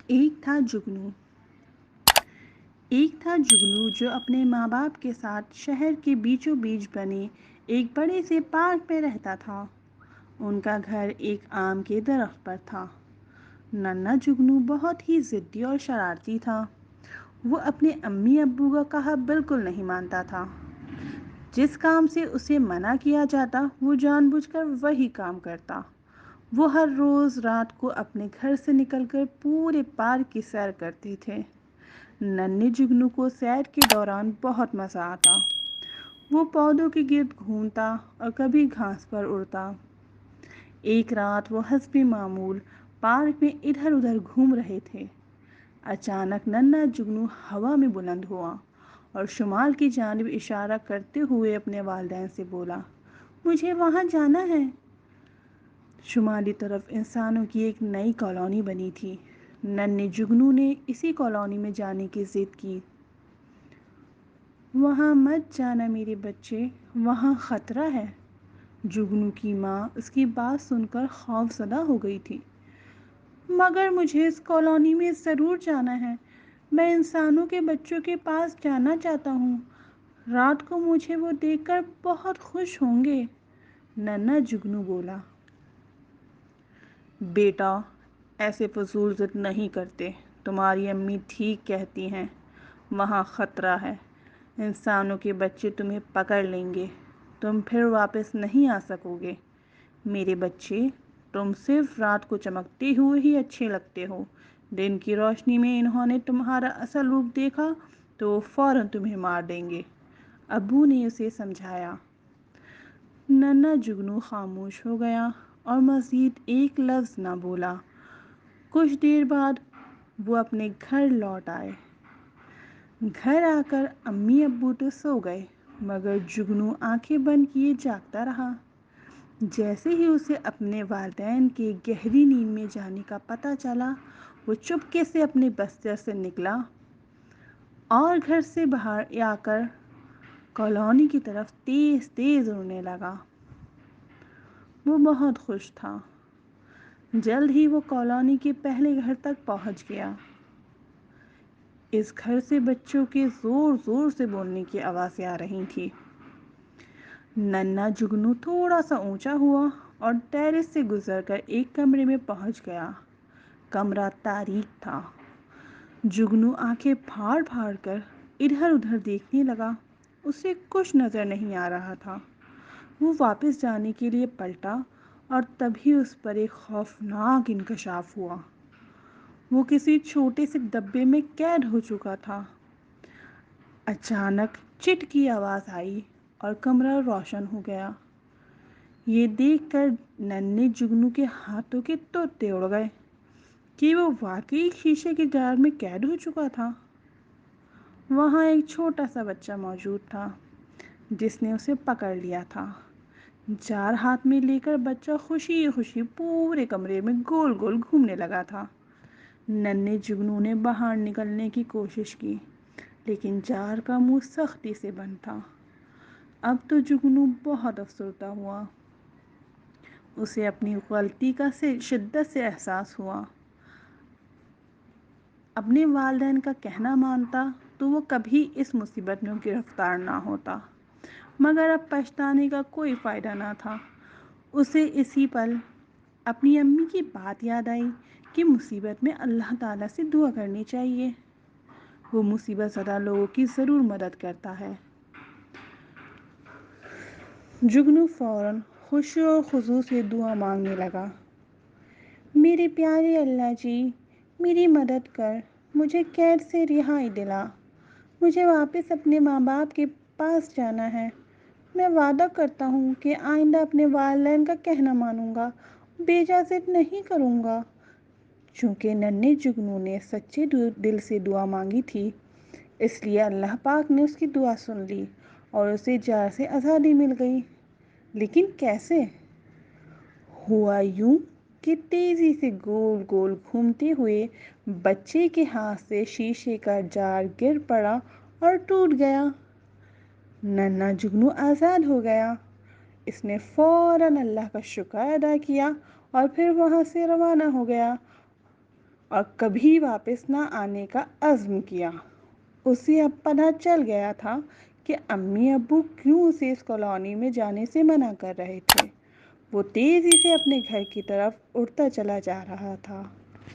جگنو ایک تھا جگنو جو اپنے ماں باپ کے ساتھ شہر کے بیچوں بیچ بنے ایک بڑے سے پارک میں رہتا تھا۔ ان کا گھر ایک آم کے درخت پر تھا۔ ننھا جگنو بہت ہی ضدی اور شرارتی تھا۔ وہ اپنے امی ابو کا کہا بالکل نہیں مانتا تھا۔ جس کام سے اسے منع کیا جاتا وہ جان بوجھ کر وہی کام کرتا۔ وہ ہر روز رات کو اپنے گھر سے نکل کر پورے پارک کی سیر کرتے تھے۔ ننھے جگنو کو سیر کے دوران بہت مزہ آتا۔ وہ پودوں کے گرد گھومتا اور کبھی گھاس پر اڑتا۔ ایک رات وہ حسب معمول پارک میں ادھر ادھر گھوم رہے تھے۔ اچانک ننھا جگنو ہوا میں بلند ہوا اور شمال کی جانب اشارہ کرتے ہوئے اپنے والدین سے بولا، مجھے وہاں جانا ہے۔ شمالی طرف انسانوں کی ایک نئی کالونی بنی تھی۔ ننھے جگنو نے اسی کالونی میں جانے کی ضد کی۔ وہاں مت جانا میرے بچے، وہاں خطرہ ہے۔ جگنو کی ماں اس کی بات سن کر خوف زدہ ہو گئی تھی۔ مگر مجھے اس کالونی میں ضرور جانا ہے۔ میں انسانوں کے بچوں کے پاس جانا چاہتا ہوں۔ رات کو مجھے وہ دیکھ کر بہت خوش ہوں گے۔ ننھا جگنو بولا، بیٹا ایسے فضول ضد نہیں کرتے، تمہاری امی ٹھیک کہتی ہیں، وہاں خطرہ ہے، انسانوں کے بچے تمہیں پکڑ لیں گے، تم پھر واپس نہیں آ سکو گے۔ میرے بچے، تم صرف رات کو چمکتے ہوئے ہی اچھے لگتے ہو، دن کی روشنی میں انہوں نے تمہارا اصل روپ دیکھا تو وہ فوراً تمہیں مار دیں گے، ابو نے اسے سمجھایا۔ ننھا جگنو خاموش ہو گیا اور مزید ایک لفظ نہ بولا۔ کچھ دیر بعد وہ اپنے گھر لوٹ آئے۔ گھر آ کر امی ابو تو سو گئے مگر جگنو آنکھیں بند کیے جاگتا رہا۔ جیسے ہی اسے اپنے والدین کے گہری نیند میں جانے کا پتہ چلا، وہ چپکے سے اپنے بستر سے نکلا اور گھر سے باہر آ کر کالونی کی طرف تیز تیز اڑنے لگا۔ وہ بہت خوش تھا۔ جلد ہی وہ کالونی کے پہلے گھر تک پہنچ گیا۔ اس گھر سے بچوں کے زور زور سے بولنے کی آوازیں آ رہی تھیں۔ ننھا جگنو تھوڑا سا اونچا ہوا اور ٹیرس سے گزر کر ایک کمرے میں پہنچ گیا۔ کمرہ تاریک تھا۔ جگنو آنکھیں پھاڑ پھاڑ کر ادھر ادھر دیکھنے لگا۔ اسے کچھ نظر نہیں آ رہا تھا۔ وہ واپس جانے کے لیے پلٹا اور تبھی اس پر ایک خوفناک انکشاف ہوا۔ وہ کسی چھوٹے سے ڈبے میں قید ہو چکا تھا۔ اچانک چٹ کی آواز آئی اور کمرہ روشن ہو گیا۔ یہ دیکھ کر ننھے جگنو کے ہاتھوں کے طوطے اڑ گئے کہ وہ واقعی ایک شیشے کے جال میں قید ہو چکا تھا۔ وہاں ایک چھوٹا سا بچہ موجود تھا جس نے اسے پکڑ لیا تھا۔ جال ہاتھ میں لے کر بچہ خوشی خوشی پورے کمرے میں گول گول گھومنے لگا تھا۔ ننھے جگنو نے باہر نکلنے کی کوشش کی لیکن جال کا منہ سختی سے بند تھا۔ اب تو جگنو بہت افسردہ ہوا۔ اسے اپنی غلطی کا شدت سے احساس ہوا۔ اپنے والدین کا کہنا مانتا تو وہ کبھی اس مصیبت میں گرفتار نہ ہوتا، مگر اب پچھتانے کا کوئی فائدہ نہ تھا۔ اسے اسی پل اپنی امی کی بات یاد آئی کہ مصیبت میں اللہ تعالیٰ سے دعا کرنی چاہیے، وہ مصیبت زدہ لوگوں کی ضرور مدد کرتا ہے۔ جگنو فوراً خشوع اور خضوع سے دعا مانگنے لگا، میرے پیارے اللہ جی، میری مدد کر، مجھے قید سے رہائی دلا، مجھے واپس اپنے ماں باپ کے پاس جانا ہے۔ میں وعدہ کرتا ہوں کہ آئندہ اپنے والدین کا کہنا مانوں گا، بے جا ضد نہیں کروں گا۔ چونکہ ننھے جگنو نے سچے دل سے دعا مانگی تھی، اس لیے اللہ پاک نے اس کی دعا سن لی اور اسے جال سے آزادی مل گئی۔ لیکن کیسے؟ ہوا یوں کہ تیزی سے گول گول گھومتے ہوئے بچے کے ہاتھ سے شیشے کا جال گر پڑا اور ٹوٹ گیا۔ ننھا جگنو آزاد ہو گیا۔ اس نے فوراً اللہ کا شکر ادا کیا اور پھر وہاں سے روانہ ہو گیا اور کبھی واپس نہ آنے کا عزم کیا۔ اسے اب پتہ چل گیا تھا کہ امی ابو کیوں اسے اس کالونی میں جانے سے منع کر رہے تھے۔ وہ تیزی سے اپنے گھر کی طرف اڑتا چلا جا رہا تھا۔